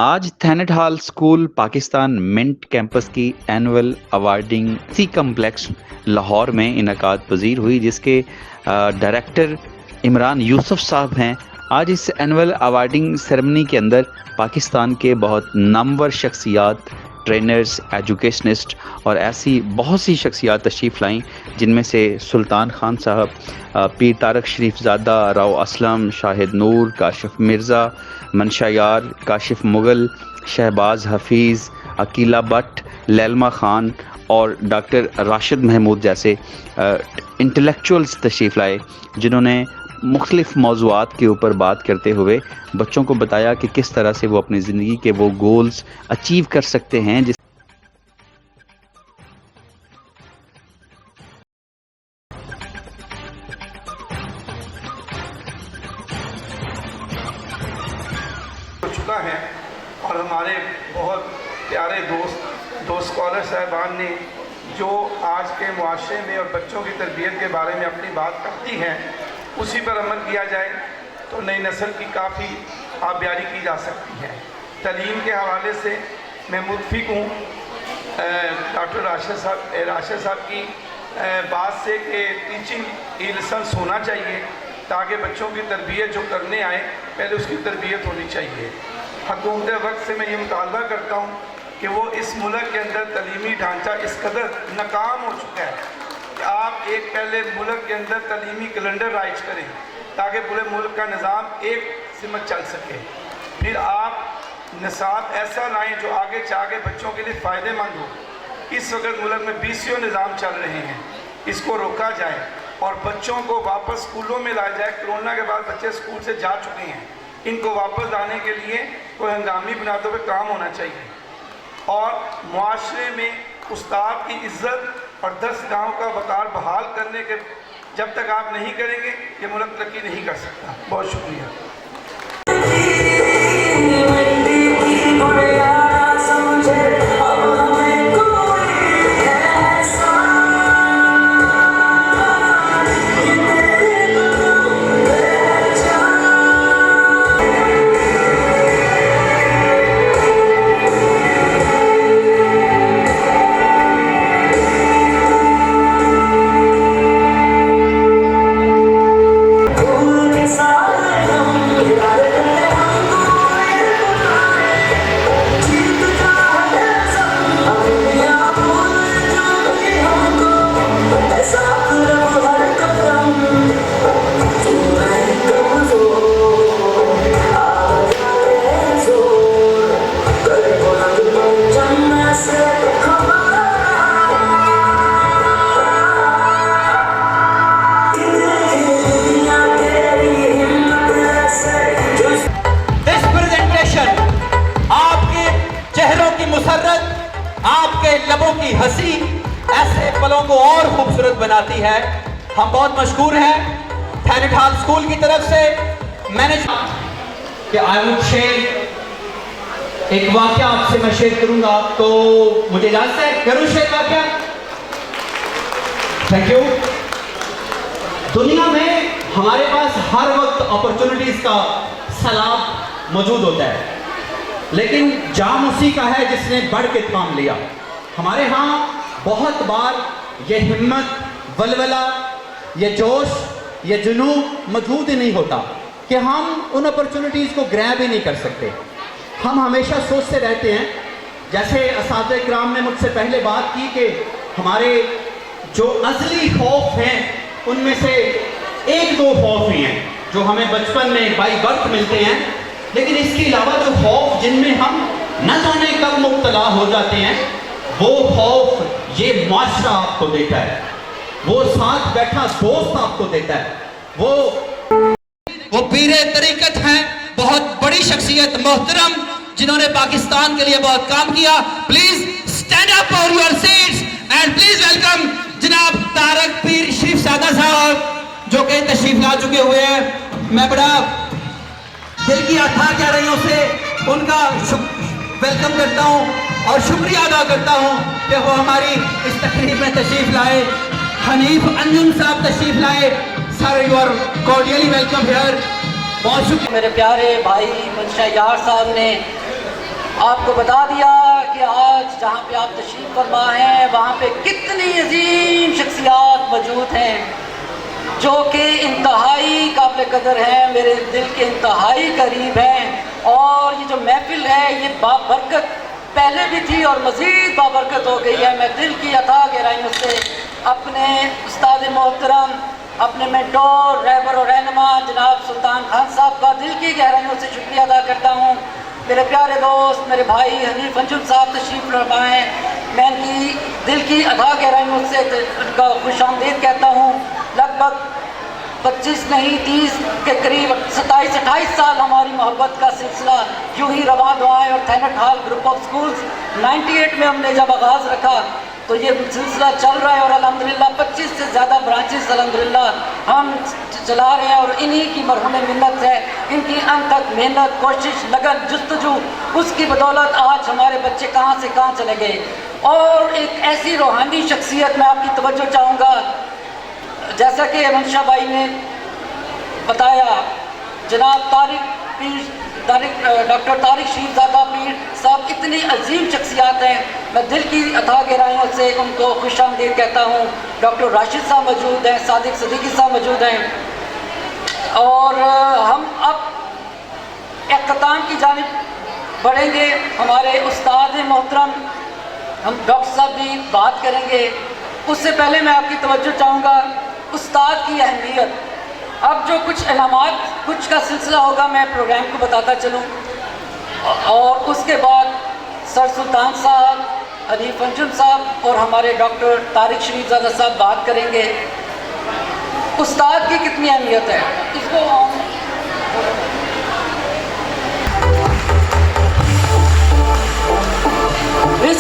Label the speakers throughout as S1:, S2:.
S1: आज Thanet hall school Pakistan mint campus की annual awarding सी कम्प्लेक्स लाहौर में इनकाद पजीर हुई, जिसके डायरेक्टर इमरान यूसुफ साहब हैं। आज इस एनुअल अवार्डिंग सेरेमनी के अंदर पाकिस्तान के बहुत नामवर शख्सियात, ट्रेनर्स, एजुकेशनिस्ट और ऐसी बहुत सी शख्सियात तशरीफ़ लाईं, जिनमें से सुल्तान खान साहब, पीर तारक शरीफजादा, राव असलम, शाहिद नूर, काशिफ मिर्ज़ा, मनशा यार, काशिफ मुग़ल, शहबाज हफीज़, अकीला भट्ट, लैलमा ख़ान और डॉक्टर राशिद महमूद जैसे इंटेलेक्चुअल्स तशरीफ़ लाए, जिन्होंने मुख्तलिफ़ मौज़ूआत के ऊपर बात करते हुए बच्चों को बताया कि किस तरह से वो अपनी ज़िंदगी के वो गोल्स अचीव कर सकते हैं।
S2: चुका है और हमारे बहुत प्यारे दो स्कॉलर साहबान ने जो आज के मुआशरे में और बच्चों की तरबियत के बारे में अपनी बात करती हैं, उसी पर अमल किया जाए तो नई नस्ल की काफ़ी आबियारी की जा सकती है। तालीम के हवाले से मैं मुतफिक हूँ डॉक्टर राशिद साहब की बात से कि टीचिंग ई लाइसेंस होना चाहिए, ताकि बच्चों की तरबियत जो करने आए पहले उसकी तरबियत होनी चाहिए। हुकूमत वक्त से मैं ये मुतालबा करता हूँ कि वो इस मुल्क के अंदर तलीमी ढांचा इस कदर नाकाम हो चुका है कि आप एक पहले मुल्क के अंदर तलीमी कैलेंडर राइज करें ताकि पूरे मुल्क का निज़ाम एक सिमत चल सके। फिर आप निसाब ऐसा लाएँ जो आगे जाके बच्चों के लिए फ़ायदेमंद हो। इस वक्त मुल्क में बीसीओ निज़ाम चल रहे हैं, इसको रोका जाए और बच्चों को वापस स्कूलों में लाया जाए। कोरोना के बाद बच्चे स्कूल से जा चुके हैं, इनको वापस लाने के लिए कोई हंगामी बुनियादों पर काम होना चाहिए और मुआशरे में उस्ताद की इज़्ज़त और दरसगाहों का वक़ार बहाल करने के जब तक आप नहीं करेंगे ये मुल्क तरक्की नहीं कर सकता। बहुत शुक्रिया।
S3: आपके लबों की हंसी ऐसे पलों को और खूबसूरत बनाती है। हम बहुत मशहूर हैं थैनेट हॉल स्कूल की तरफ से मैनेजमेंट कि आई वुड शेयर एक वाकया आपसे मैं शेयर करूंगा, तो मुझे इजाजत है करूं शेयर वाकया? Thank you. दुनिया में हमारे पास हर वक्त अपॉर्चुनिटीज का सैलाब मौजूद होता है, लेकिन जाम उसी का है जिसने बढ़ के काम लिया। हमारे यहाँ बहुत बार ये हिम्मत, वलवला, ये जोश, ये जुनून मौजूद ही नहीं होता कि हम उन अपॉर्चुनिटीज़ को ग्रैब ही नहीं कर सकते। हम हमेशा सोचते रहते हैं, जैसे असातिज़ किराम ने मुझसे पहले बात की कि हमारे जो अज़ली खौफ हैं उनमें से एक दो खौफ ही हैं जो हमें बचपन में बाई बर्थ मिलते हैं, लेकिन इसके अलावा जो खौफ जिनमें हम न जाने कब मुब्तला हो जाते हैं, वो खौफ ये माशरा आपको देता है, वो साथ बैठा दोस्त आपको देता है। वो पीरे तरीकत हैं, बहुत बड़ी शख्सियत, मोहतरम, जिन्होंने पाकिस्तान के लिए बहुत काम किया। Please stand up for your seats and please welcome जनाब तारक पीर शरीफजादा साहब, जो कि तशरीफ ला चुके हुए हैं। मैं बड़ा दिल की अथा कह रही हूँ से उनका वेलकम करता हूँ और शुक्रिया अदा करता हूँ कि वो हमारी इस तकरीब में तशरीफ लाए। हनीफ अंजुम साहब तशरीफ लाए। Sir you are cordially welcome here. बहुत शुक्रिया।
S4: मेरे प्यारे भाई मनशा यार साहब ने आपको बता दिया कि आज जहाँ पे आप तशरीफ़ फरमा हैं वहाँ पे कितनी अजीम शख्सियात मौजूद हैं जो कि इंतहाई काबिल कदर हैं, मेरे दिल के इंतहाई करीब हैं। और ये जो महफिल है ये बाबरकत पहले भी थी और मज़ीद बाबरकत हो गई है। मैं दिल की अथा गहराइयों से अपने उस्ताद मोहतरम, अपने मेंटोर, रहबर और रहनुमा जनाब सुल्तान खान साहब का दिल की गहराइयों से शुक्रिया अदा करता हूँ। मेरे प्यारे दोस्त, मेरे भाई हनीफ अंजुम साहब तशरीफ़ फरमाएँ, मैं इनकी दिल की अथा गहराइयों से उनका खुशामदीद कहता हूँ। लगभग 25 नहीं 30 के करीब 27-28 साल हमारी मोहब्बत का सिलसिला यूँ ही रवा दुआएँ और थैनट हॉल ग्रुप ऑफ स्कूल्स 98 में हमने जब आगाज़ रखा तो ये सिलसिला चल रहा है और अल्हम्दुलिल्लाह 25 से ज़्यादा ब्रांचेस अल्हम्दुलिल्लाह हम चला रहे हैं। और इन्हीं की मरहूम मिन्नत है, इनकी अनथक मेहनत, कोशिश, लगन, जुस्तजू, उसकी बदौलत आज हमारे बच्चे कहाँ से कहाँ चले गए। और एक ऐसी रूहानी शख्सियत मैं आपकी तवज्जो चाहूँगा, जैसा कि मंशा भाई ने बताया, जनाब डॉक्टर तारिक शीरज़ादा पीर साहब इतनी अजीम शख्सियात हैं, मैं दिल की अथा गहराइयों से उनको खुशामदीद कहता हूँ। डॉक्टर राशिद साहब मौजूद हैं, सादिक सदीकी साहब मौजूद हैं। और हम अब इख्तिताम की जानिब बढ़ेंगे। हमारे उस्ताद मोहतरम हम डॉक्टर साहब भी बात करेंगे, उससे पहले मैं आपकी तवज्जो चाहूँगा उस्ताद की अहमियत। अब जो कुछ इनामात कुछ का सिलसिला होगा मैं प्रोग्राम को बताता चलूँ और उसके बाद सर सुल्तान साहब, हनीफ अंजुम साहब और हमारे डॉक्टर तारिक शीरज़ादा साहब बात करेंगे उस्ताद की कितनी अहमियत है। इसको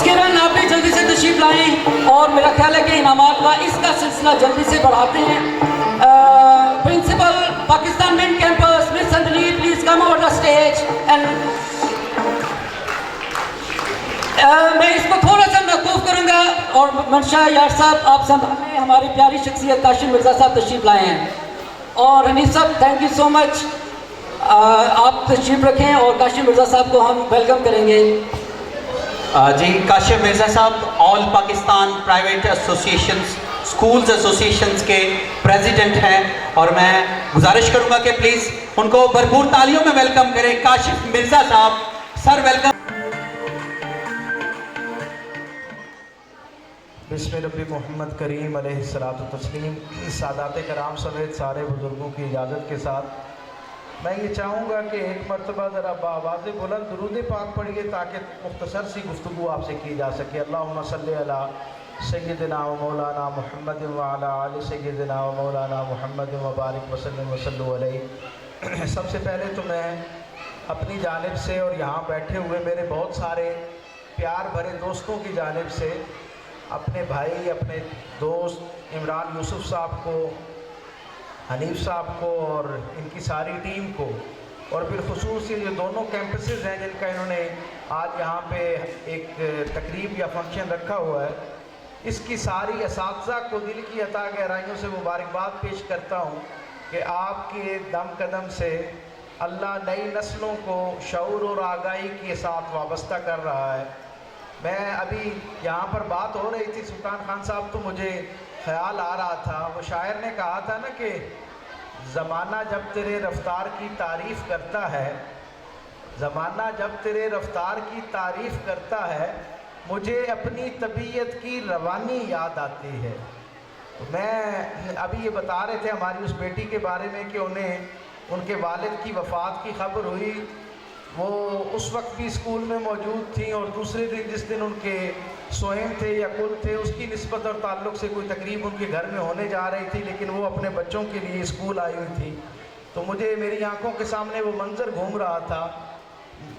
S4: किरण आप भी जल्दी से तशरीफ लाएं और मेरा ख्याल है कि इनामात का इसका सिलसिला जल्दी से बढ़ाते हैं। Principal Pakistan main campus miss Sandni please come over the stage and मैं इसको थोड़ा सा मौकूफ करूंगा और मंशा यार साहब आप संभालें। हमारी प्यारी शख्सियत काशिम मिर्ज़ा साहब तशरीफ लाए हैं और हनीफ साहब थैंक यू सो मच, आप तशरीफ रखें और काशिम मिर्ज़ा साहब को हम वेलकम करेंगे।
S3: जी, काशिफ मिर्ज़ा साहब all Pakistan private associations schools associations के प्रेसिडेंट हैं और मैं गुजारिश करूंगा कि प्लीज़ उनको भरपूर तालियों में वेलकम करें। काशिफ मिर्ज़ा साहब, सर वेलकम।
S2: बिस्मिल्लाह रब्बी मोहम्मद करीम अलैहिस्सलातु तस्लीम। सादात कराम समेत सारे बुज़ुर्गों की इजाज़त के साथ मैं ये चाहूँगा कि एक मरतबा ज़रा बावाज़ बुलंद दुरूद पाक पढ़िए ताकि मुख्तसर सी गुफ्तगू आपसे की जा सके। अल्लाहुम्मा सल्ली अला सय्यिदिना व मौलाना मुहम्मद व अला आलि सय्यिदिना व मौलाना मुहम्मद व बारिक वसल्लम वसल्लु अलैहि। सबसे पहले तो मैं अपनी जानिब से और यहाँ बैठे हुए मेरे बहुत सारे प्यार भरे दोस्तों की जानिब से अपने भाई, अपने दोस्त इमरान यूसुफ साहब को, हनीफ साहब को और इनकी सारी टीम को और बिलखुसूस ये दोनों कैंपसेस हैं जिनका इन्होंने आज यहाँ पे एक तकरीब या फंक्शन रखा हुआ है, इसकी सारी असातिज़ा को दिल की अता गहराइयों से मुबारकबाद पेश करता हूँ कि आपके दम कदम से अल्लाह नई नस्लों को शऊर और आगाही के साथ वाबस्ता कर रहा है। मैं अभी यहाँ पर बात हो रही थी सुल्तान खान साहब, तो मुझे ख़्याल आ रहा था, वो शायर ने कहा था ना कि ज़माना जब तेरे रफ़्तार की तारीफ़ करता है, ज़माना जब तेरे रफ़्तार की तारीफ़ करता है, मुझे अपनी तबीयत की रवानी याद आती है। तो मैं अभी ये बता रहे थे हमारी उस बेटी के बारे में कि उन्हें उनके वालिद की वफ़ात की खबर हुई, वो उस वक्त भी स्कूल में मौजूद थी और दूसरे दिन जिस दिन उनके सोएम थे या कुल थे उसकी निस्बत और ताल्लुक़ से कोई तकरीब उनके घर में होने जा रही थी, लेकिन वो अपने बच्चों के लिए स्कूल आई हुई थी। तो मुझे मेरी आंखों के सामने वो मंज़र घूम रहा था।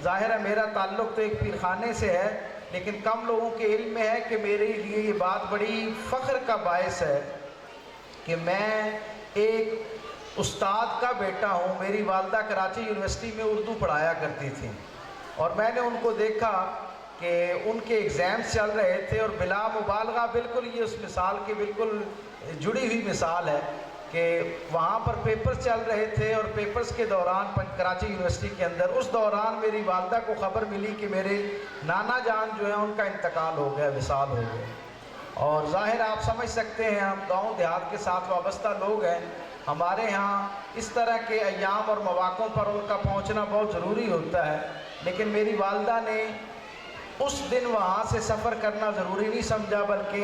S2: ज़ाहिर है मेरा ताल्लुक़ तो एक पीरखाने से है, लेकिन कम लोगों के इल्म में है कि मेरे लिए ये बात बड़ी फ़ख्र का बायस है कि मैं एक उस्ताद का बेटा हूँ। मेरी वालदा कराची यूनिवर्सिटी में उर्दू पढ़ाया करती थी और मैंने उनको देखा कि उनके एग्ज़ाम्स चल रहे थे और बिला मुबालगा बिल्कुल ये उस मिसाल के बिल्कुल जुड़ी हुई मिसाल है कि वहाँ पर पेपर्स चल रहे थे और पेपर्स के दौरान कराची यूनिवर्सिटी के अंदर उस दौरान मेरी वालदा को ख़बर मिली कि मेरे नाना जान जो है उनका इंतकाल हो गया, विसाल हो गया। और ज़ाहिर आप समझ सकते हैं, हम गांव देहात के साथ वाबस्ता लोग हैं, हमारे यहाँ इस तरह के अयाम और मौक़ों पर उनका पहुँचना बहुत ज़रूरी होता है। लेकिन मेरी वालदा ने उस दिन वहाँ से सफ़र करना ज़रूरी नहीं समझा, बल्कि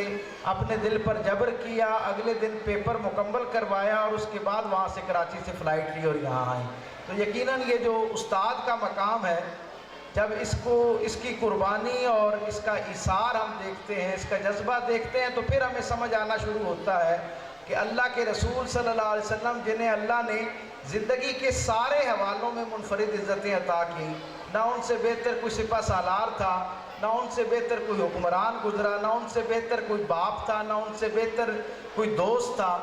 S2: अपने दिल पर जबर किया। अगले दिन पेपर मुकम्मल करवाया और उसके बाद वहाँ से कराची से फ़्लाइट ली और यहाँ आई। तो यकीनन ये जो उस्ताद का मकाम है, जब इसकी कुर्बानी और इसका इसार हम देखते हैं, इसका जज्बा देखते हैं, तो फिर हमें समझ आना शुरू होता है कि अल्लाह के रसूल सल्लल्लाहु अलैहि वसल्लम, जिन्हें अल्लाह ने ज़िंदगी के सारे हवालों में मुनफरिद इज़्ज़तें अता की, ना उनसे बेहतर कोई सिपा सालार था, ना उनसे बेहतर कोई हुक्मरान गुजरा, ना उनसे बेहतर कोई बाप था, ना उनसे बेहतर कोई दोस्त था।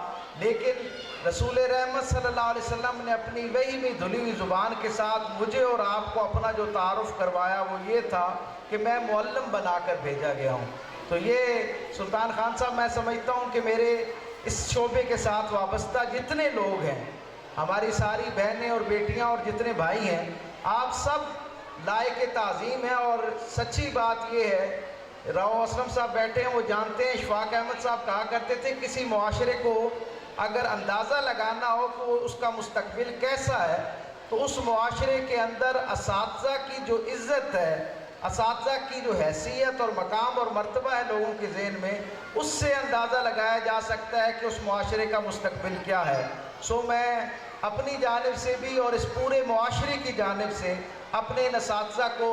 S2: लेकिन रसूल रहमत सल्लल्लाहु अलैहि वसल्लम ने अपनी वही में धुली हुई ज़ुबान के साथ मुझे और आपको अपना जो तारुफ़ करवाया वो ये था कि मैं मुअल्लिम बनाकर भेजा गया हूँ। तो ये सुल्तान खान साहब, मैं समझता हूँ कि मेरे इस शोबे के साथ वाबस्ता जितने लोग हैं, हमारी सारी बहनें और बेटियाँ और जितने भाई हैं, आप सब लायक ताज़ीम है। और सच्ची बात ये है, राव असलम साहब बैठे हैं, वो जानते हैं, इशफाक अहमद साहब कहा करते थे, किसी मुआशरे को अगर अंदाज़ा लगाना हो कि वो उसका मुस्तकबिल कैसा है, तो उस मुआशरे के अंदर असातिज़ा की जो इज़्ज़त है, असातिज़ा की जो हैसियत और मकाम और मर्तबा है लोगों के ज़हन में, उससे अंदाज़ा लगाया जा सकता है कि उस मुआशरे का मुस्तकबिल क्या है। सो मैं अपनी जानिब से भी और इस पूरे मुआशरे की जानिब से अपने इन असातिज़ा को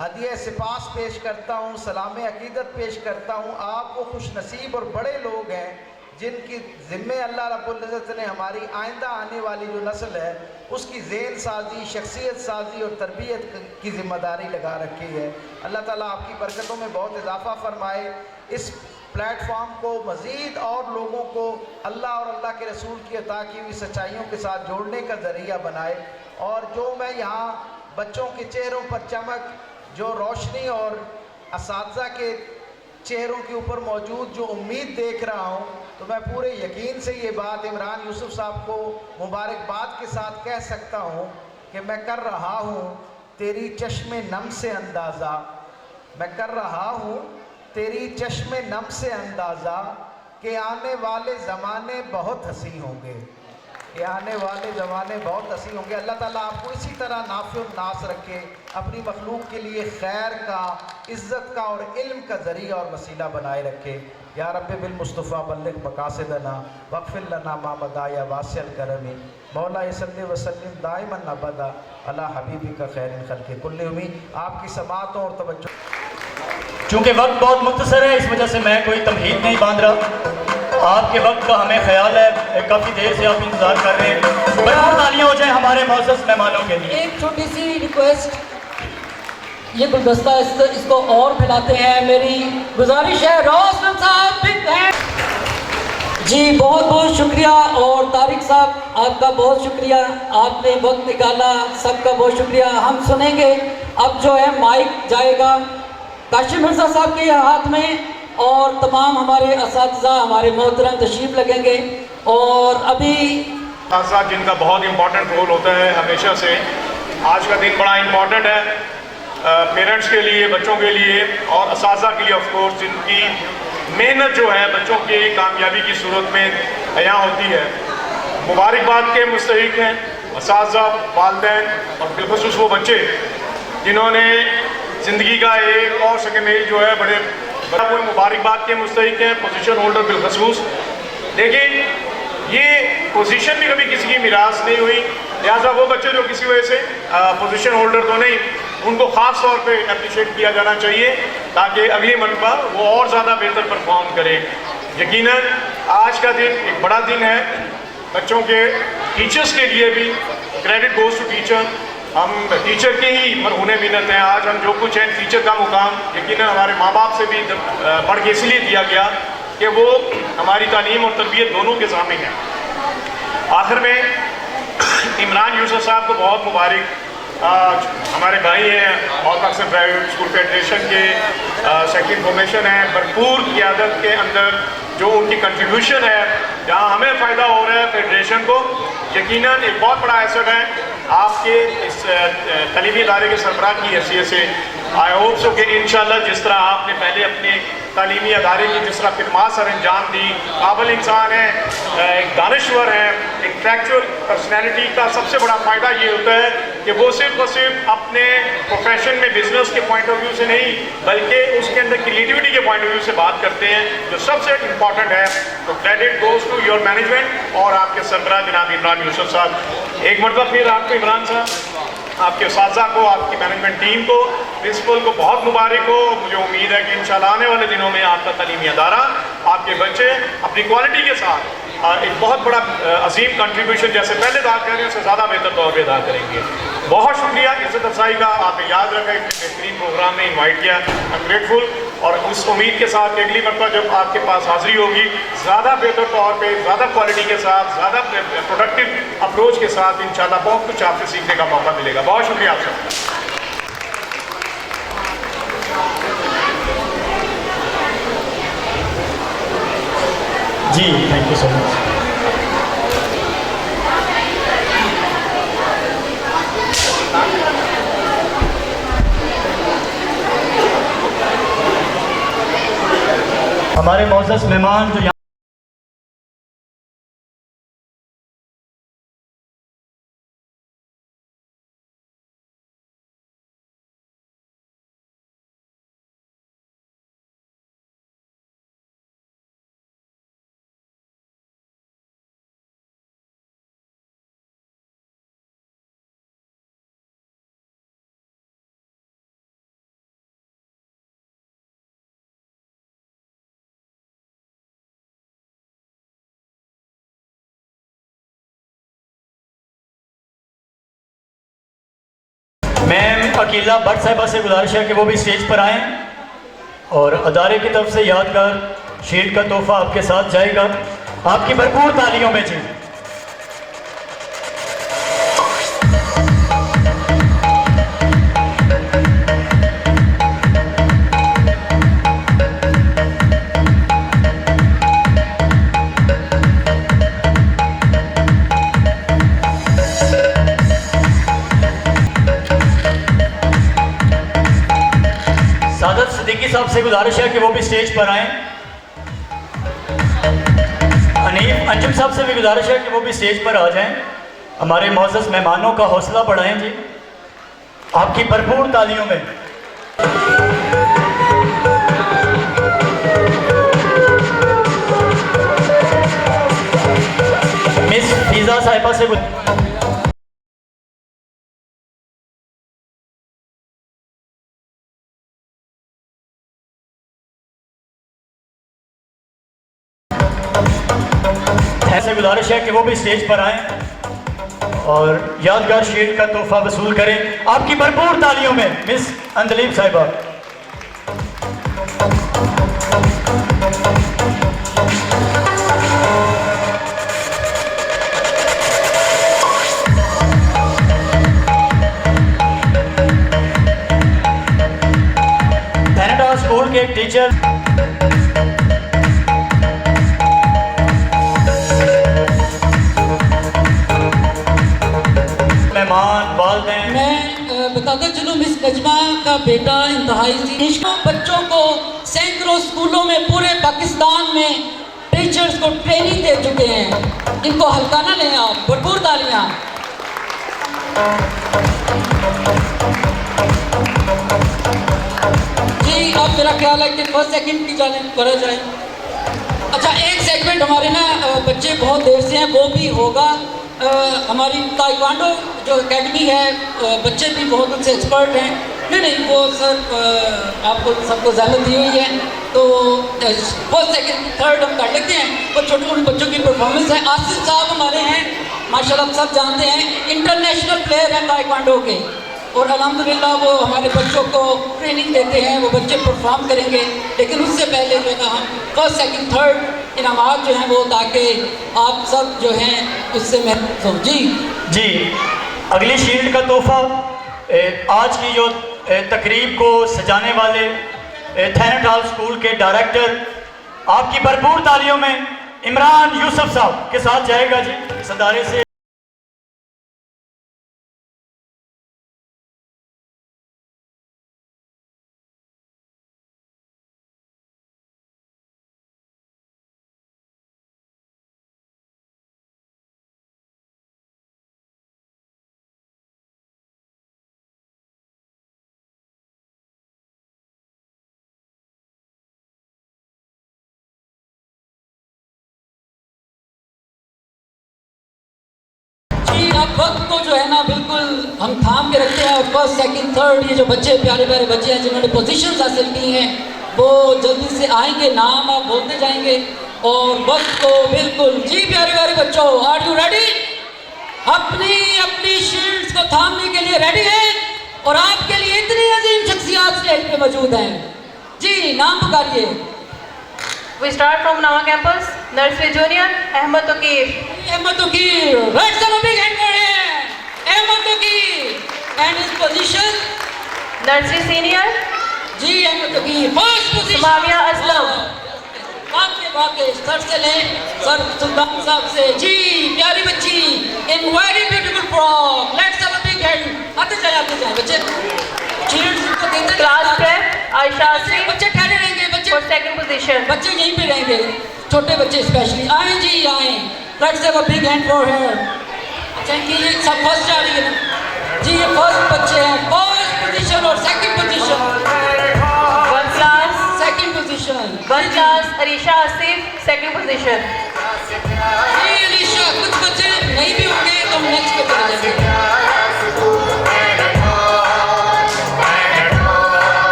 S2: हदिया सिपास पेश करता हूँ, सलाम अकीदत पेश करता हूँ। आप वो खुश नसीब और बड़े लोग हैं जिनकी ज़िम्मे अल्लाह रब्बुल इज़्ज़त ने हमारी आइंदा आने वाली जो नस्ल है उसकी ज़ेन साजी, शख्सियत साजी और तरबियत की ज़िम्मेदारी लगा रखी है। अल्लाह ताला आपकी बरकतों में बहुत इजाफ़ा फ़रमाए। इस प्लेटफॉर्म को मज़ीद और लोगों को अल्लाह और अल्लाह के रसूल की अता की हुई सच्चाइयों के साथ जोड़ने का ज़रिया बनाए। और जो मैं यहाँ बच्चों के चेहरों पर चमक, जो रोशनी और असातिज़ा के चेहरों के ऊपर मौजूद जो उम्मीद देख रहा हूँ, तो मैं पूरे यकीन से ये बात इमरान यूसुफ साहब को मुबारकबाद के साथ कह सकता हूँ कि मैं कर रहा हूँ तेरी चश्मे नम से अंदाज़ा, मैं कर रहा हूँ तेरी चश्मे नम से अंदाज़ा कि आने वाले ज़माने बहुत हंसी होंगे, कि आने वाले ज़माने बहुत हंसी होंगे। अल्लाह ताला आपको इसी तरह नाफ़िउ नास रखे, अपनी मखलूक के लिए खैर का, इज़्ज़त का और इल्म का ज़रिया और वसीला बनाए रखे। या रब्बे बिल मुस्तफ़ा बल्लिग़ मक़ासिदना वग़फ़िर लना मा बदा या वासिअल करमी मौला सल्लि व सल्लिम दाइमन अबदा अला हबीबिका खैरिल खल्क़ि कुल्लिहिम। आपकी समाअतों और तवज्जो।
S5: चूँकि वक्त बहुत मुख्तसर है, इस वजह से मैं कोई तमहीद नहीं बांध रहा। आपके वक्त का हमें ख्याल है, काफ़ी देर से आप इंतज़ार कर रहे हैं। बराबर तालियां हो जाए हमारे मौजूद मेहमानों के लिए।
S4: एक छोटी सी रिक्वेस्ट, ये गुलदस्ता इसको और फैलाते हैं। मेरी गुजारिश है, रोशन साहब बिग हैंड। जी बहुत बहुत शुक्रिया। और तारिक साहब आपका बहुत शुक्रिया, आपने वक्त निकाला, सबका बहुत शुक्रिया। हम सुनेंगे अब जो है माइक जाएगा काशिम मिर्ज़ा साहब के हाथ में और तमाम हमारे असातिज़ा, हमारे मोहतरम तशरीफ़ लगेंगे। और अभी
S6: साथ जिनका बहुत इम्पॉर्टेंट रोल होता है हमेशा से, आज का दिन बड़ा इम्पॉर्टेंट है पेरेंट्स के लिए, बच्चों के लिए और असातिज़ा के लिए। ऑफ कोर्स जिनकी मेहनत जो है बच्चों की कामयाबी की सूरत में अयां होती है। मुबारकबाद के मुस्तहिक़ हैं असातिज़ा, वालिदैन और बिलखुसूस वो बच्चे जिन्होंने ज़िंदगी का एक और सेकेंड में जो है बड़े कोई मुबारकबाद के मुस्तहिक़ हैं, पोजीशन होल्डर बिलखसूस। देखिए ये पोजीशन भी कभी किसी की मिरास नहीं हुई, लिहाजा वो बच्चे जो किसी वजह से पोजीशन होल्डर तो नहीं, उनको ख़ास तौर पे अप्रिशिएट किया जाना चाहिए ताकि अगली मरतबा वो और ज़्यादा बेहतर परफॉर्म करें। यकीनन आज का दिन एक बड़ा दिन है बच्चों के, टीचर्स के लिए भी। Credit goes to teacher. हम टीचर के ही मरहूने मिन्नत हैं। आज हम जो कुछ हैं, टीचर का मुकाम यकीनन हमारे माँ बाप से भी बढ़ के इसलिए दिया गया कि वो हमारी तालीम और तरबियत दोनों के ज़ामिन है। आखिर में इमरान यूसुफ साहब को बहुत मुबारक। हमारे भाई हैं और अक्सर प्राइवेट स्कूल फेडरेशन के सेक्रेटरी इन्फॉर्मेशन है। भरपूर क़ियादत के अंदर जो उनकी कंट्रीब्यूशन है जहाँ हमें फ़ायदा हो रहा है फेडरेशन को, यकीनन एक बहुत बड़ा एसेट है आपके इस तलीमी इदारे के सरबराह की हैसियत से। आई होप सो कि इंशाल्लाह जिस तरह आपने पहले अपने तालीमी अदारे की जिस तरह खिदमात सर अंजाम दी, काबिल इंसान है, एक दानश्वर है, एक फैक्चुअल पर्सनैलिटी का सबसे बड़ा फ़ायदा ये होता है कि वो सिर्फ और सिर्फ अपने प्रोफेशन में बिजनेस के पॉइंट ऑफ व्यू से नहीं बल्कि उसके अंदर क्रिएटिविटी के पॉइट ऑफ व्यू से बात करते हैं, जो सबसे इम्पॉर्टेंट है। तो credit goes to your management और आपके सरबराह जनाब इमरान यूसुफ साहब। एक मरतबा फिर आपको इमरान साहब, आपके उस्ताज़ा को, आपकी मैनेजमेंट टीम को, प्रिंसिपल को बहुत मुबारक हो। मुझे उम्मीद है कि इंशाल्लाह आने वाले दिनों में आपका तालीमी अदारा, आपके बच्चे अपनी क्वालिटी के साथ एक बहुत बड़ा अजीम कंट्रीब्यूशन जैसे पहले अदा कर रहे हैं उससे ज़्यादा बेहतर तौर पर अदा करेंगे। बहुत शुक्रिया इज़्ज़त अफजाई का, आपने याद रखा, इतने बेहतरीन प्रोग्राम में इन्वाइट किया, आई एम ग्रेटफुल। और उस उम्मीद के साथ कि अगली मरतबा जब आपके पास हाज़िरी होगी ज़्यादा बेहतर तौर पे, ज़्यादा क्वालिटी के साथ, ज़्यादा प्रोडक्टिव अप्रोच के साथ इंशाल्लाह बहुत कुछ आपसे सीखने का मौका मिलेगा। बहुत शुक्रिया आप सबका।
S5: जी थैंक यू सो मच। हमारे मौजूद मेहमान जो यहाँ मैम अकीला भट्ट साहिबा से गुजारिश है कि वो भी स्टेज पर आएँ और अदारे की तरफ से यादगार शील्ड का तोहफा आपके साथ जाएगा। आपकी भरपूर तालियों में जी। सिद्दीकी साहब से गुजारिश है कि वो भी स्टेज पर आएं। अनीफ अंजुम साहब से भी गुजारिश है कि वो भी स्टेज पर आ जाएं। हमारे मौजूद मेहमानों का हौसला बढ़ाएं जी आपकी भरपूर तालियों में। मिस फीजा साहिबा से ऐसे गुजारिश है कि वो भी स्टेज पर आएं और यादगार शील्ड का तोहफा वसूल करें। आपकी भरपूर तालियों में मिस अंदलीब साहिबा। थैनेटा स्कूल के एक टीचर
S4: मैं बताता चलूँ मिस नजमा का बेटा इंतहाई बच्चों को सैकड़ों स्कूलों में पूरे पाकिस्तान में टीचर्स को ट्रेनिंग दे चुके हैं। इनको हल्का ना लें आप, भरपूर तालियां। जी अब मेरा ख्याल है कि फर्स्ट सेकंड की जाने करा जाए। अच्छा एक सेगमेंट हमारे ना बच्चे बहुत देर से हैं वो भी होगा। हमारी ताइक्वांडो जो एकेडमी है बच्चे भी बहुत उनसे एक्सपर्ट हैं। नहीं वो सर आपको सबको ज़्यादा दी हुई है तो फर्स्ट सेकंड थर्ड हम कर लेते हैं। वो छोटे उन बच्चों की परफॉर्मेंस है। आसिफ साहब हमारे हैं माशाल्लाह आप सब जानते हैं इंटरनेशनल प्लेयर हैं ताइक्वांडो के और अल्हम्दुलिल्लाह वो हमारे बच्चों को ट्रेनिंग देते हैं। वो बच्चे परफॉर्म करेंगे लेकिन उससे पहले जो है हम फर्स्ट सेकंड थर्ड इनामात जो हैं वो ताकि आप सब जो हैं उससे महसूस हो। जी
S5: अगली शील्ड का तोहफा आज की जो तकरीब को सजाने वाले थैनेट हॉल स्कूल के डायरेक्टर, आपकी भरपूर तालियों में इमरान यूसुफ साहब के साथ जाएगा जी इस अदारे से।
S4: जी अब वक्त को जो है ना बिल्कुल हम थाम के रखते हैं और फर्स्ट सेकंड थर्ड ये जो बच्चे प्यारे प्यारे बच्चे हैं जिन्होंने पोजीशंस हासिल की हैं वो जल्दी से आएंगे, नाम आप बोलते जाएंगे और वक्त को बिल्कुल। जी प्यारे प्यारे बच्चों, आर यू रेडी? अपनी अपनी शील्ड्स को थामने के लिए रेडी है और आपके लिए इतनी अजीम शख्सियात स्टेज पे मौजूद हैं। जी नाम पुकारिए।
S7: We start from Nawa campus, Nursery Junior, Ahmed Tokir.
S4: Ahmed Tokir, let's have a big hand for him. Ahmed Tokir, and his position?
S7: Nursery Senior,
S4: ji Ahmed Tokir, first position.
S7: Sumamia Aslam.
S4: वाके sir से लें, sir सुल्तान साहब से। जी प्यारी बच्ची, in very beautiful frock. Let's have a big hand. आते जाए बच्चे। Children को देते
S7: Class prep, Aisha Asif
S4: बच्चे ठहरे रहेंगे बच्चे।
S7: for second position.
S4: बच्चे यहीं पे रहेंगे, छोटे बच्चे स्पेशली आए जी आए। Let's have a big hand for हर। अच्छा कि ये सब फर्स्ट जा रही है ना जी, ये फर्स्ट बच्चे हैं, फर्स्ट पोजीशन और second position.
S7: One class,
S4: second position
S7: one class, Arisha Asif, second position.
S4: जी अलीशा, कुछ बच्चे नहीं भी होंगे तो हम नेक्स्ट पे चले जाएंगे।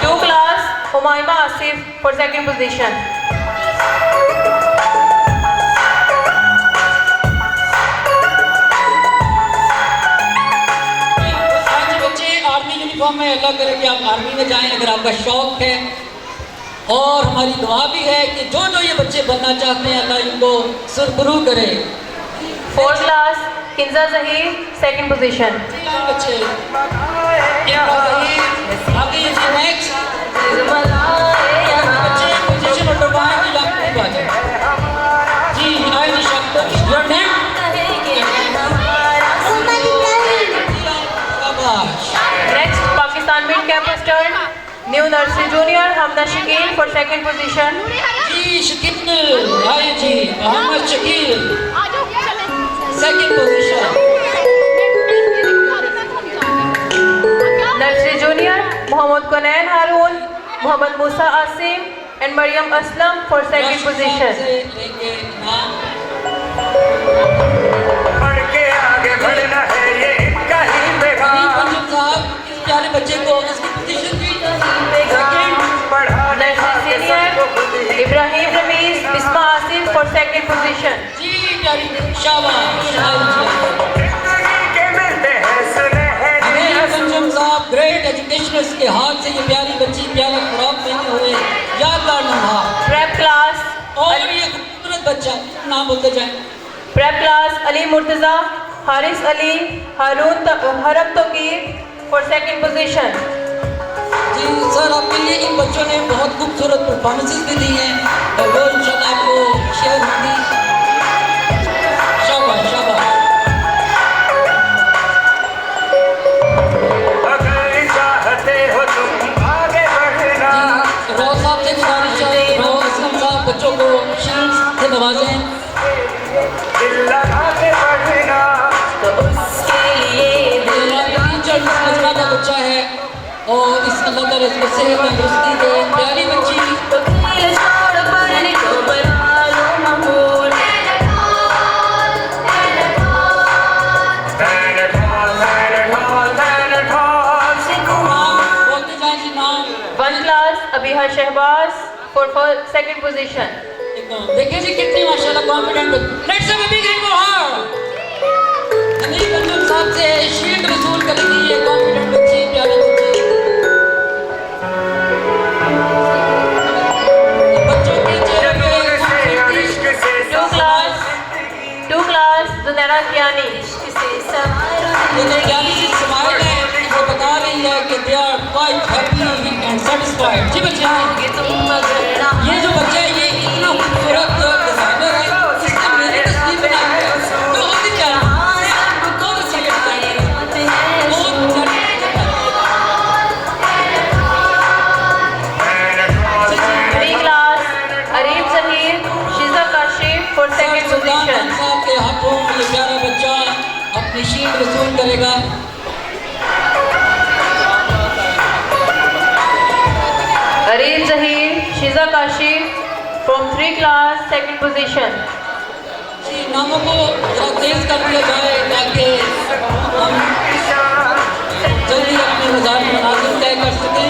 S7: Two class, Humayma Asif for second position.
S4: Uniform में अल्लाह करे कि आप आर्मी में जाएं अगर आपका शौक है, और हमारी दुआ भी है कि जो जो ये बच्चे बनना चाहते हैं अल्लाह इनको सुरखरू करे।
S7: Fourth class, Kinza Zahir, second position.
S4: बच्चे आगे ये जी नेक्स्ट बच्चे पोजीशन और डरवाएं कि आप नहीं बात है जी। आए जी शब्द your name
S7: Next, Pakistan Mid Campus turn. New Nursery Junior, Hamna Shakil for second position.
S4: जी शकील आए जी, Mohammad Shakil second position.
S7: Nursery Junior, Muhammad Qunain Haroon, Muhammad Musa Asim and Maryam Aslam for second position.
S4: प्यारे बच्चे को इसकी position the.
S7: Nursery Senior, Ibrahim Ramiz, Bisma Asif for second position.
S4: जी प्यारी शाबाश। साहब ग्रेट एजुकेशनर्स के हाथ से ये प्यारी बच्ची प्यारा फ्रॉक पहने हुए यादगार लम्हा।
S7: Prep class,
S4: और ये खूबसूरत बच्चा नाम बोलते जाए।
S7: Prep class, Ali Murtaza, Haris Ali, Haram Tokir for second position.
S4: जी सर, आपके लिए इन बच्चों ने बहुत खूबसूरत परफॉर्मेंसेस भी दी हैं और वो इंशाल्लाह आपको शेयर होंगी। शाबाश शाबाश। रोज साहब से गुजारिश है, रोज असलम साहब बच्चों को शील्ड्स से नवाजें। मजमा का बच्चा है और इस अल्लाह ताला इसको सेहत तंदुरुस्ती दे। प्यारी बच्ची बोलते जाए जी नाम।
S7: One class, Abiha Shehbaz for second position.
S4: देखिए जी कितनी माशाल्लाह confident. Let's have a big hand for her. Aneek Anjum साहब से शील्ड वसूल करेगी ये कॉन्फिडेंट बच्ची, प्यारी बच्ची। बच्चों के चेहरे पे
S7: Two class, Zunaira Kiani.
S4: ये ज्ञानी सी स्माइल है, वो बता रही है कि they are quite happy and जी बच्चे, ये जो बच्चा है ये इतना खूबसूरत डिजाइनर है, इसने मेरी तस्वीर बनाई है, बहुत ही प्यारा, बहुत अच्छा डिजाइन है, बहुत
S7: Three class, Arif Zahir, Shiza Kashif for second position.
S4: साहब के हाथों ये प्यारा बच्चा अपनी शीट वसूल करेगा।
S7: Arif Zahir, Shiza Kashif from 3 class, second position.
S4: जी नामों को जरा तेज कर दिया जाए ताकि हम जल्दी अपने मज़ार मनाजिर तय कर सकें।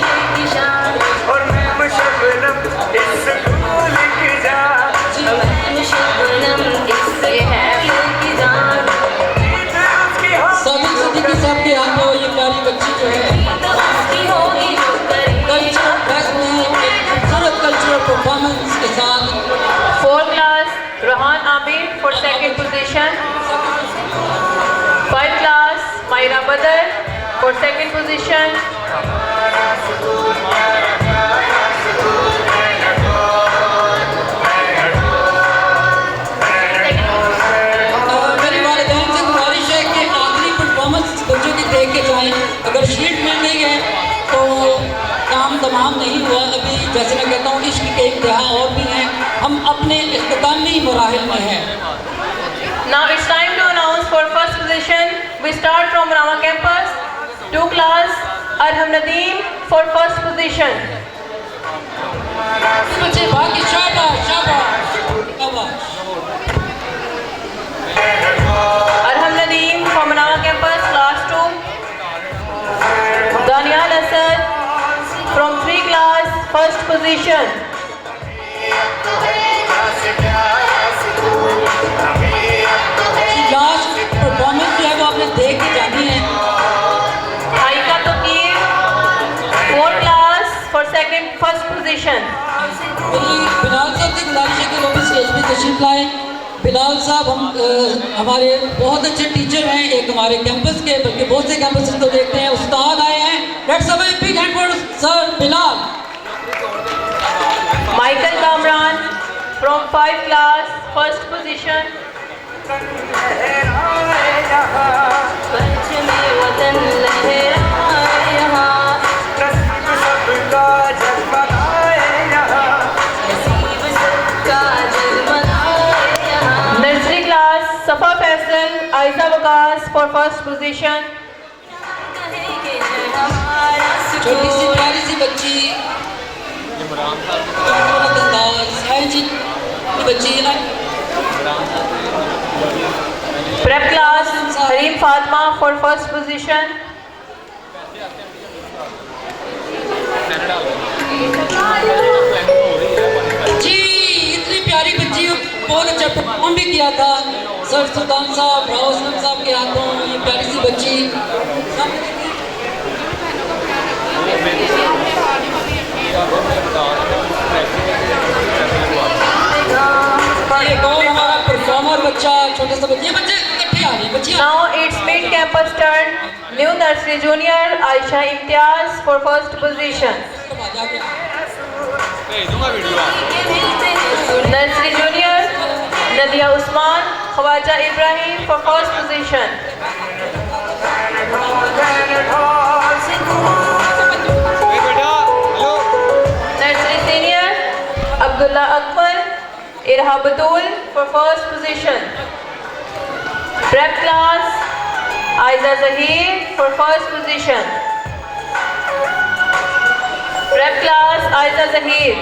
S4: साबिक सिद्दीकी साहब के हाथों ये प्यारी बच्ची जो है कल्चरल ड्रेस में एक खूबसूरत कल्चरल परफॉर्मेंस के साथ
S7: 4 class, Rahan Amir for second position. 5 class, Maira Badar for second position.
S4: मेरी वालिदैन से गुजारिश है कि आखिरी परफॉर्मेंस बच्चों की देख के जाएं। अगर शीट मिल गई है तो काम तमाम नहीं हुआ। अभी जैसे मैं कहता हूँ इश्क के इम्तिहान और भी हैं, हम अपने इख्तितामी मराहिल में हैं।
S7: Now it's time to announce for first position. We start from Rama campus. 2 class, Arham Nadeem for first position.
S4: बच्चे बाकी शाबाश शाबाश शाबाश।
S7: Arham Nadeem from Rama campus, class 2. Daniel Asad from 3 class, first position.
S4: Last performance जो है वो आपने देख के जानी है।
S7: Aika Tokir, 4 class for first position.
S4: मेरी बिलाल साहब से गुजारिश है कि वो भी स्टेज पे तशरीफ लाएं। बिलाल साहब हमारे बहुत अच्छे टीचर हैं, एक हमारे कैंपस के बल्कि बहुत से कैंपस को देखते हैं, उस्ताद आए हैं। Let's have a big hand for sir Bilal.
S7: Michael Kamran from 5 class, first position. Nursery class, Safa Faisal, Aiza Waqas for first position.
S4: छोटी सी प्यारी सी बच्ची जी बच्ची
S7: Prep class, Harim Fatma for first position.
S4: जी इतनी प्यारी बच्ची बहुत अच्छा परफॉर्म भी किया था। सर सुल्तान साहब राव असलम साहब के हाथों ये प्यारी सी बच्ची एक और हमारा परफॉर्मर बच्चा छोटा सा बच्चा, ये बच्चे इकट्ठे आ रहे बच्चियाँ।
S7: Now it's mid-campus turn. New nursery junior Aisha Imtiaz for first position. Nursery junior Nadia Usman, Khawaja Ibrahim for first position. Nursery senior Abdullah Akbar, Irha Batul for first position. Prep class Aiza Zahir for first position. Prep class Aiza Zahir.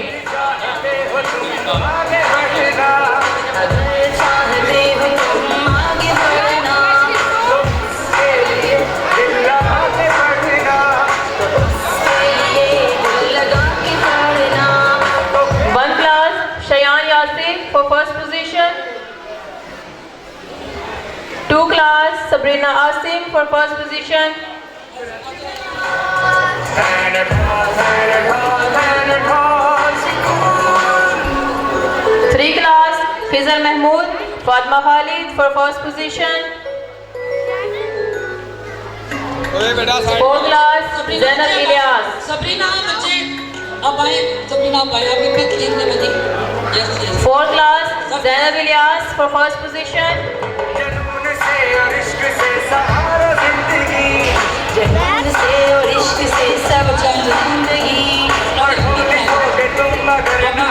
S7: One class Shayan Yasir for first position. 2 class Sabrina Asim for first position. 3 class Fizal Mahmood, Fatma Khalid for first position. 4 class Zainab Ilyas.
S4: Sabrina बच्चे अब आए Sabrina आप आए, आपकी कितनी लिखने में थी? Yes yes.
S7: 4th class, Zainab Ilyas for first position.
S4: जुनून से और इश्क से सहारा जिंदगी, जुनून से और इश्क से सब जान जिंदगी, और ढूंढोगे तुम मगर ना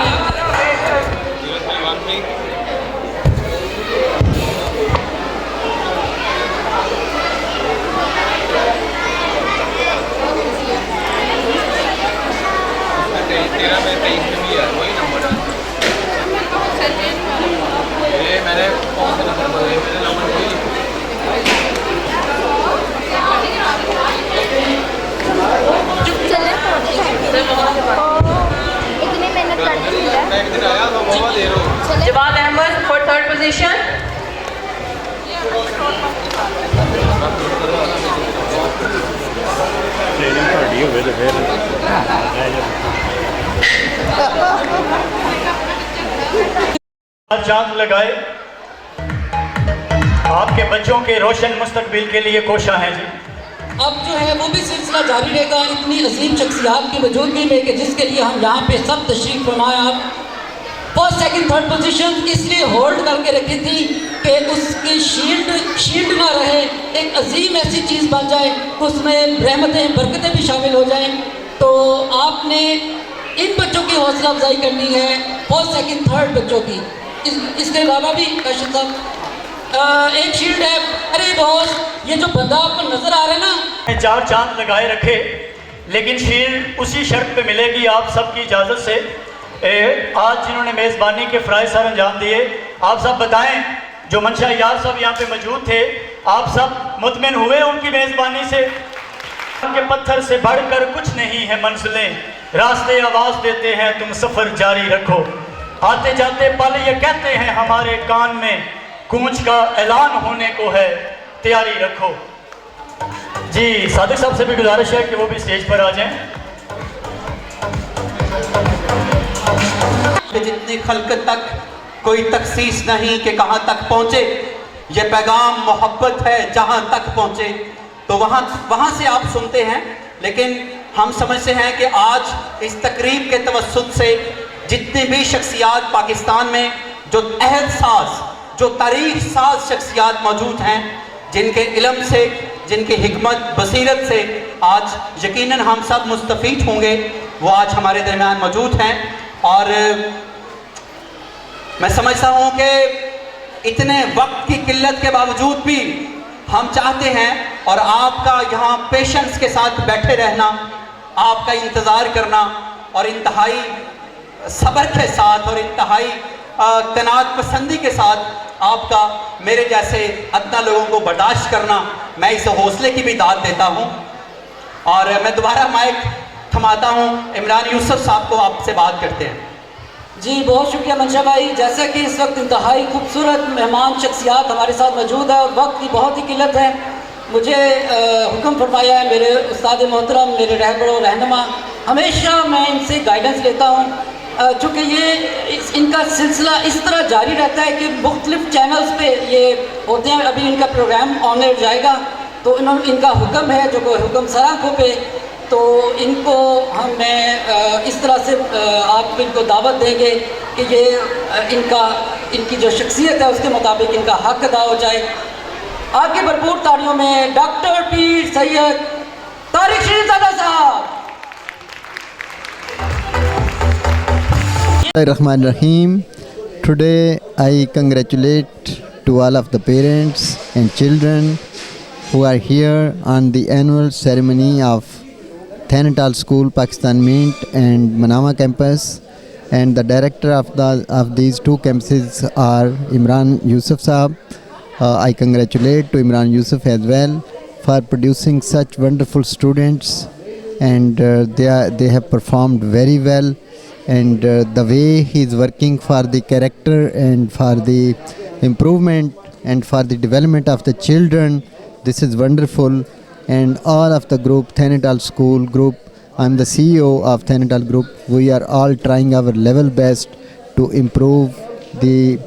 S8: इतनी मेहनत करती है।
S7: Jawad Ahmed for 3rd position.
S5: चांद लगाए आपके बच्चों के रोशन मुस्तकबिल के लिए कोशा हैं जी।
S4: अब जो है वो भी सिलसिला जारी रहेगा इतनी अजीम शख्सियात की मौजूदगी में कि जिसके लिए हम यहाँ पे सब तशरीफ फरमाए। आप फर्स्ट सेकंड थर्ड पोजीशन इसलिए होल्ड करके रखी थी कि उसकी शील्ड ना रहे, एक अजीम ऐसी चीज़ बन जाए उसमें रहमतें बरकतें भी शामिल हो जाएं। तो आपने इन बच्चों की हौसला अफजाई करनी है, फर्स्ट सेकंड थर्ड बच्चों की। इसके अलावा भी कशिश साहब एक शील्ड है। अरे दोस्त, ये जो बंदा आपको नजर आ रहा है ना,
S5: 4 चांद लगाए रखे, लेकिन शील्ड उसी शर्त पे मिलेगी आप सबकी इजाज़त से। आज जिन्होंने मेज़बानी के फ़राइज़ सर अंजाम दिए, आप सब बताएं, जो मंशा यार सब यहाँ पे मौजूद थे, आप सब मुतमिन हुए उनकी मेज़बानी से? के पत्थर से बढ़कर कुछ नहीं है मंजिलें, रास्ते आवाज़ देते हैं तुम सफ़र जारी रखो, आते जाते पल ये कहते हैं हमारे कान में, कूच का ऐलान होने को है तैयारी रखो। जी सादिक साहब से भी गुजारिश है कि वो भी स्टेज पर आ जाएं।
S3: जितनी खल्कत तक कोई तखसीस नहीं कि कहाँ तक पहुँचे, ये पैगाम मोहब्बत है जहाँ तक पहुँचे। तो वहाँ से आप सुनते हैं, लेकिन हम समझते हैं कि आज इस तकरीब के तवस्सुत से जितनी भी शख्सियात पाकिस्तान में जो अहद साज, जो तारीख साज शख्सियात मौजूद हैं, जिनके इल्म से, जिनकी हिकमत बसीरत से आज यकीनन हम सब मुस्तफ़ीद होंगे, वो आज हमारे दरमियान मौजूद हैं। और मैं समझता हूँ कि इतने वक्त की किल्लत के बावजूद भी हम चाहते हैं, और आपका यहाँ पेशेंस के साथ बैठे रहना, आपका इंतज़ार करना और इंतहाई सब्र के साथ और इंतहाई कनात पसंदी के साथ आपका मेरे जैसे अदना लोगों को बर्दाश्त करना, मैं इस हौसले की भी दाद देता हूँ। और मैं दोबारा माइक थमाता हूँ, इमरान यूसुफ साहब को आपसे बात करते हैं।
S4: जी बहुत शुक्रिया मंशा भाई। जैसा कि इस वक्त इंतहाई खूबसूरत मेहमान शख्सियात हमारे साथ मौजूद है और वक्त की बहुत ही किल्लत है, मुझे हुक्म फरमाया है मेरे उस्ताद मोहतरम, मेरे रहबर और रहनुमा, हमेशा मैं इनसे गाइडेंस लेता हूँ, चूँकि ये इनका सिलसिला इस तरह जारी रहता है कि मुख्तलिफ चैनल्स पे ये होते हैं। अभी इनका प्रोग्राम ऑन एयर जाएगा, तो इनका हुक्म है जो हुक्म सराखों पे, तो इनको मैं इस तरह से आप इनको दावत देंगे कि ये इनकी जो शख्सियत है उसके मुताबिक इनका हक अदा हो जाए। आपके भरपूर तालियों में डॉक्टर पीर सैयद तारिक शरीफजादा साहब।
S9: Rahim. Today I congratulate to all of the parents and children who are here on the annual ceremony of Thanatal School, Pakistan Mint and Manama campus, and the director of these two campuses are Imran Yusuf Saab. I congratulate to Imran Yusuf as well for producing such wonderful students, and they have performed very well. And the way he is working for the character and for the improvement and for the development of the children, this is wonderful. And all of the group, Thanatal School group, I'm the CEO of Thanatal group, we are all trying our level best to improve the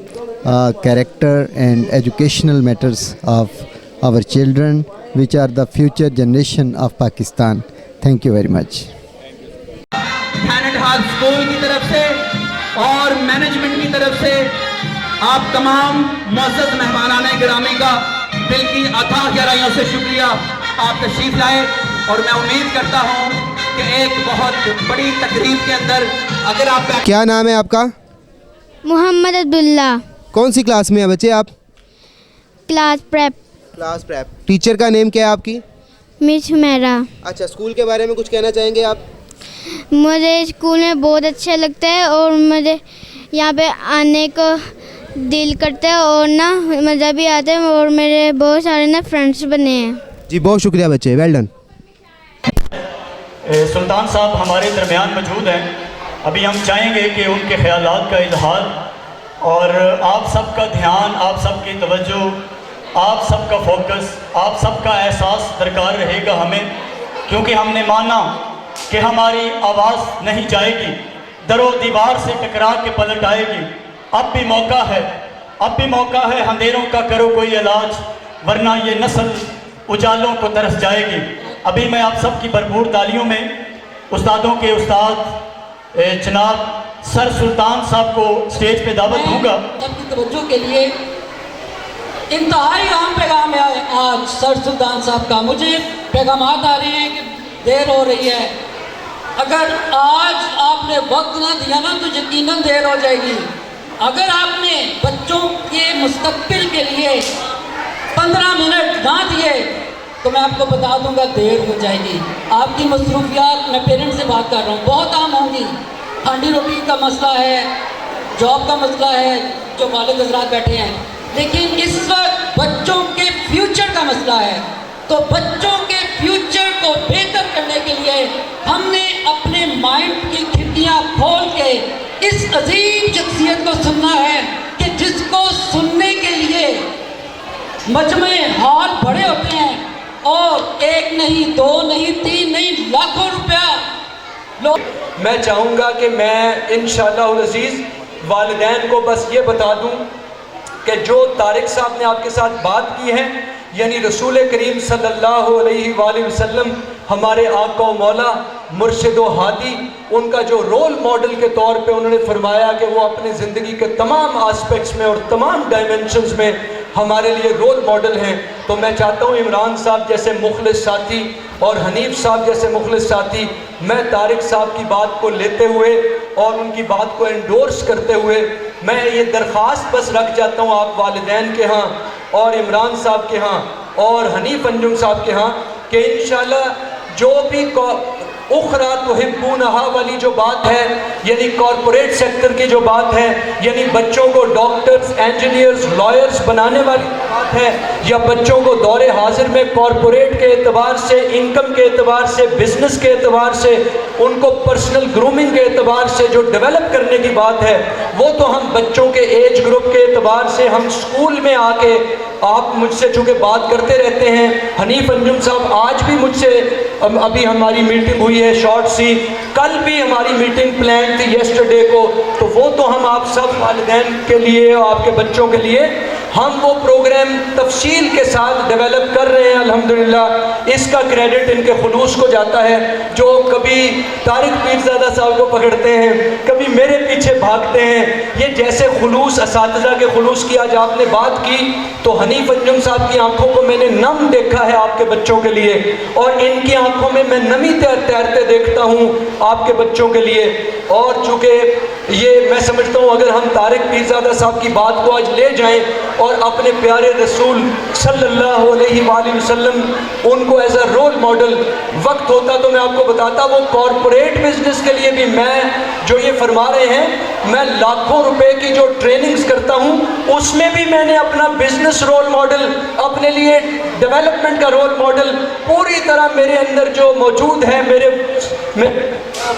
S9: character and educational matters of our children, which are the future generation of Pakistan. Thank you very much.
S3: साथ school की तरफ से और management की तरफ से आप तमाम मुअज़्ज़ज़ मेहमानाने गिरामी का दिल की अथाह गहराइयों से शुक्रिया। आप तशरीफ लाए और मैं उम्मीद करता हूं कि एक बहुत बड़ी तकरीब के अंदर अगर आप
S10: क्या नाम है आपका?
S8: मोहम्मद अब्दुल्ला।
S10: कौन सी क्लास में है बच्चे आप?
S8: Class prep.
S10: Class prep. Teacher का नेम क्या है आपकी?
S8: मिस हुमैरा।
S10: अच्छा, स्कूल के बारे में कुछ कहना चाहेंगे आप?
S8: मुझे स्कूल में बहुत अच्छा लगता है और मुझे यहाँ पे आने को दिल करता है और ना मज़ा भी आता है और मेरे बहुत सारे ना फ्रेंड्स बने हैं।
S10: जी बहुत शुक्रिया बच्चे, वेल डन।
S5: सुल्तान साहब हमारे दरमियान मौजूद हैं। अभी हम चाहेंगे कि उनके ख्यालात का इजहार और आप सबका ध्यान, आप सबकी तवज्जो, आप सबका फोकस, आप सबका एहसास दरकार रहेगा हमें, क्योंकि हमने माना कि हमारी आवाज़ नहीं जाएगी, दरो दीवार से टकरा के पलट आएगी। अब भी मौका है, अब भी मौका है, अंधेरों का करो कोई इलाज, वरना ये नस्ल उजालों को तरस जाएगी। अभी मैं आप सबकी भरपूर तालियों में उस्तादों के उस्ताद जनाब सर सुल्तान साहब को स्टेज पे दावत दूंगा।
S4: सबकी तवज्जो के लिए इंतहाई अहम पैगाम है आज सर सुल्तान साहब का। मुझे पैगाम आ रहे हैं कि देर हो रही है, अगर आज आपने वक्त ना दिया ना तो यकीनन देर हो जाएगी। अगर आपने बच्चों के मुस्तकबिल के लिए 15 मिनट ना दिए तो मैं आपको बता दूंगा देर हो जाएगी। आपकी मसरूफियात, मैं पेरेंट्स से बात कर रहा हूँ, बहुत आम होंगी। हांडी रोटी का मसला है, जॉब का मसला है, जो वालिद हज़रात बैठे हैं, लेकिन इस वक्त बच्चों के फ्यूचर का मसला है। तो बच्चों के फ्यूचर को बेहतर करने के लिए हमने अपने माइंड की खिड़कियाँ खोल के इस अजीम शख्सियत को सुनना है कि जिसको सुनने के लिए मजमे हॉल भरे होते हैं और एक नहीं, दो नहीं, तीन नहीं, लाखों रुपया लोग।
S11: मैं चाहूँगा कि मैं इंशाअल्लाह अज़ीज़ वालिदैन को बस ये बता दूँ कि जो तारिक साहब ने आपके साथ बात की है, यानी रसूल करीम सल्लल्लाहु अलैहि वसल्लम हमारे आका व मौला मुर्शिद व हादी, उनका जो रोल मॉडल के तौर पे उन्होंने फरमाया कि वो अपनी ज़िंदगी के तमाम आस्पेक्ट्स में और तमाम डायमेंशंस में हमारे लिए रोल मॉडल हैं। तो मैं चाहता हूँ इमरान साहब जैसे मुखलिस साथी और हनीफ साहब जैसे मुखलिस साथी, मैं तारिक साहब की बात को लेते हुए और उनकी बात को एंडोर्स करते हुए मैं ये दरख्वास्त बस रख जाता हूँ आप वालिदैन के यहाँ और इमरान साहब के यहाँ और हनीफ अंजुम साहब के यहाँ कि इंशाल्लाह जो भी उखरा तुहिब्बूनहा वाली जो बात है, यानी कॉरपोरेट सेक्टर की जो बात है, यानी बच्चों को डॉक्टर्स, इंजीनियर्स, लॉयर्स बनाने वाली बात है, या बच्चों को दौरे हाजिर में कॉरपोरेट के एतबार से, इनकम के एतबार से, बिजनेस के एतबार से, उनको पर्सनल ग्रूमिंग के एतबार से जो डेवलप करने की बात है, वो तो हम बच्चों के एज ग्रुप के एतबार से हम स्कूल में आके, आप मुझसे चूँकि बात करते रहते हैं, हनीफ अंजुम साहब आज भी मुझसे अभी हमारी मीटिंग हुई है शॉर्ट सी, कल भी हमारी मीटिंग प्लान थी येस्टरडे को, तो वो तो हम आप सब वालिदैन के लिए और आपके बच्चों के लिए हम वो प्रोग्राम तफसील के साथ डेवलप कर रहे हैं अल्हम्दुलिल्लाह। इसका क्रेडिट इनके खुलूस को जाता है, जो कभी तारिक पीरज़ादा साहब को पकड़ते हैं, कभी मेरे पीछे भागते हैं। ये जैसे खुलूस, असातिज़ा के खुलूस की आज आपने बात की, तो हनीफ अंजुम साहब की आंखों को मैंने नम देखा है आपके बच्चों के लिए, और इनकी आंखों में मैं नमी तैरते देखता हूँ आपके बच्चों के लिए। और चूँकि ये मैं समझता हूँ अगर हम तारिक पीरज़ादा साहब की बात को आज ले जाएं और अपने प्यारे रसूल सल्लल्लाहु अलैहि वसल्लम उनको एज अ रोल मॉडल, वक्त होता तो मैं आपको बताता, वो कॉरपोरेट बिजनेस के लिए भी मैं जो ये फरमा रहे हैं, मैं लाखों रुपए की जो ट्रेनिंग्स करता हूँ उसमें भी मैंने अपना बिजनेस रोल मॉडल, अपने लिए डेवलपमेंट का रोल मॉडल पूरी तरह मेरे अंदर जो मौजूद है, मेरे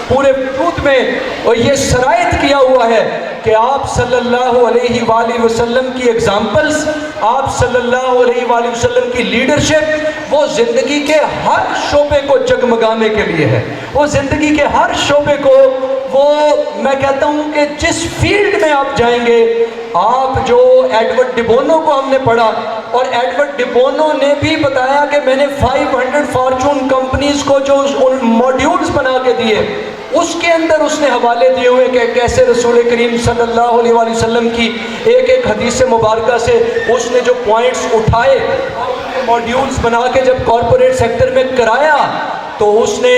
S11: पूरे वजूद में, और ये शराइत किया हुआ है कि आप सल्लल्लाहु अलैहि वसल्लम की एग्जाम्पल्स, आप सल्लल्लाहु अलैहि वसल्लम की लीडरशिप, वो ज़िंदगी के हर शोबे को जगमगाने के लिए है। वो ज़िंदगी के हर शोबे को, वो मैं कहता हूँ कि जिस फील्ड में आप जाएंगे, आप जो एडवर्ड डिबोनो को हमने पढ़ा, और एडवर्ड डिबोनो ने भी बताया कि मैंने 500 फॉर्चून कंपनीज को जो उन मॉड्यूल्स बना के दिए, उसके अंदर उसने हवाले दिए हुए कि कैसे रसूल करीम सल्लल्लाहु अलैहि वसल्लम की एक एक हदीस मुबारका से उसने जो पॉइंट्स उठाए, मॉड्यूल्स बना के जब कॉरपोरेट सेक्टर में कराया तो उसने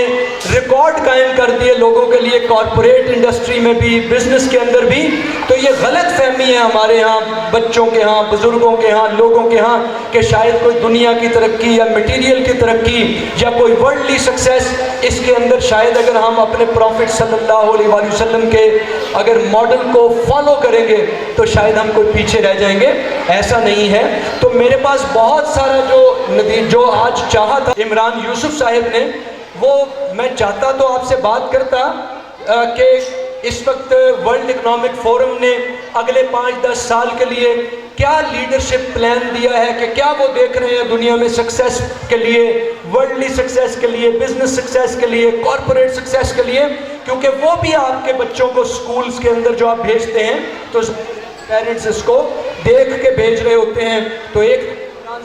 S11: रिकॉर्ड कायम कर दिए लोगों के लिए, कॉरपोरेट इंडस्ट्री में भी, बिजनेस के अंदर भी। तो ये गलत फहमी है हमारे यहाँ बच्चों के यहाँ, बुज़ुर्गों के यहाँ, लोगों के यहाँ कि शायद कोई दुनिया की तरक्की या मटेरियल की तरक्की या कोई वर्ल्डली सक्सेस, इसके अंदर शायद अगर हम अपने प्रॉफिट सल्लल्लाहु अलैहि वसल्लम के अगर मॉडल को फॉलो करेंगे तो शायद हम कोई पीछे रह जाएंगे। ऐसा नहीं है। तो मेरे पास बहुत सारा जो आज चाहा था इमरान यूसुफ साहब ने, वो मैं चाहता तो आपसे बात करता कि इस वक्त वर्ल्ड इकोनॉमिक फोरम ने अगले 5-10 साल के लिए क्या लीडरशिप प्लान दिया है, कि क्या वो देख रहे हैं दुनिया में सक्सेस के लिए, वर्ल्डली सक्सेस के लिए, बिजनेस सक्सेस के लिए, कॉरपोरेट सक्सेस के लिए। क्योंकि वो भी आपके बच्चों को स्कूल्स के अंदर जो आप भेजते हैं तो पेरेंट्स इसको देख के भेज रहे होते हैं। तो एक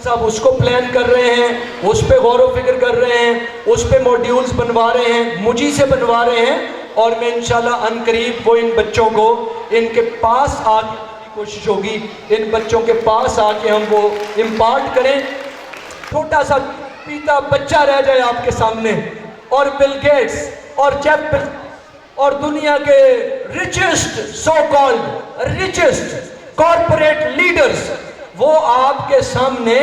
S11: साहब उसको प्लान कर रहे हैं, उस पर गौर व फिक्र कर रहे हैं, उस पर मॉड्यूल्स बनवा रहे हैं, मुझी से बनवा रहे हैं। और मैं इंशाल्लाह अनकरीब वो इन बच्चों को इनके पास आके की कोशिश होगी, इन बच्चों के पास आके हम वो इम्पार्ट करें। छोटा सा पीता बच्चा रह जाए आपके सामने और बिल गेट्स और जेफ बेजोस और दुनिया के richest, so called richest corporate leaders वो आपके सामने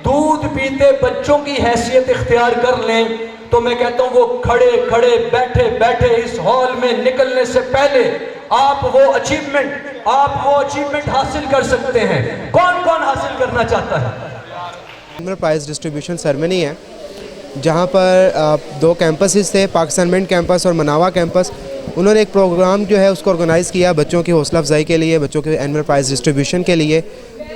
S11: दूध पीते बच्चों की हैसियत इख्तियार कर लें, तो मैं कहता हूँ वो खड़े खड़े बैठे बैठे इस हॉल में निकलने से पहले आप वो अचीवमेंट हासिल कर सकते हैं। कौन कौन हासिल करना चाहता है?
S10: एनुअल प्राइज़ डिस्ट्रीब्यूशन सेरेमनी है जहाँ पर 2 कैंपसेस थे, पाकिस्तान मिंट कैंपस और मनावा कैंपस। उन्होंने एक प्रोग्राम जो है उसको ऑर्गेनाइज़ किया बच्चों की हौसला अफजाई के लिए, बच्चों के एनुअल प्राइज़ डिस्ट्रीब्यूशन के लिए।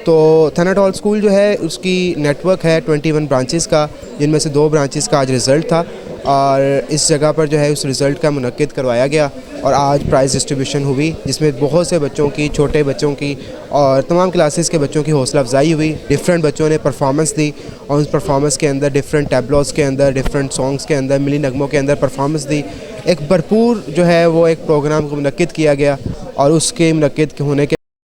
S10: तो थनट हॉल स्कूल जो है उसकी नेटवर्क है 21 ब्रांचेस का, जिनमें से 2 ब्रांचेस का आज रिज़ल्ट था और इस जगह पर जो है उस रिज़ल्ट का मुनक्किद करवाया गया और आज प्राइज़ डिस्ट्रीब्यूशन हुई, जिसमें बहुत से बच्चों की, छोटे बच्चों की और तमाम क्लासेस के बच्चों की हौसला अफजाई हुई। डिफरेंट बच्चों ने परफॉर्मेंस दी और उस परफॉर्मेंस के अंदर डिफरेंट टैबलोज़ के अंदर, डिफरेंट सॉन्ग्स के अंदर, मिली नगमों के अंदर परफॉर्मेंस दी। एक भरपूर जो है वो एक प्रोग्राम को मुनक्किद किया गया और उसके मुनक्किद होने के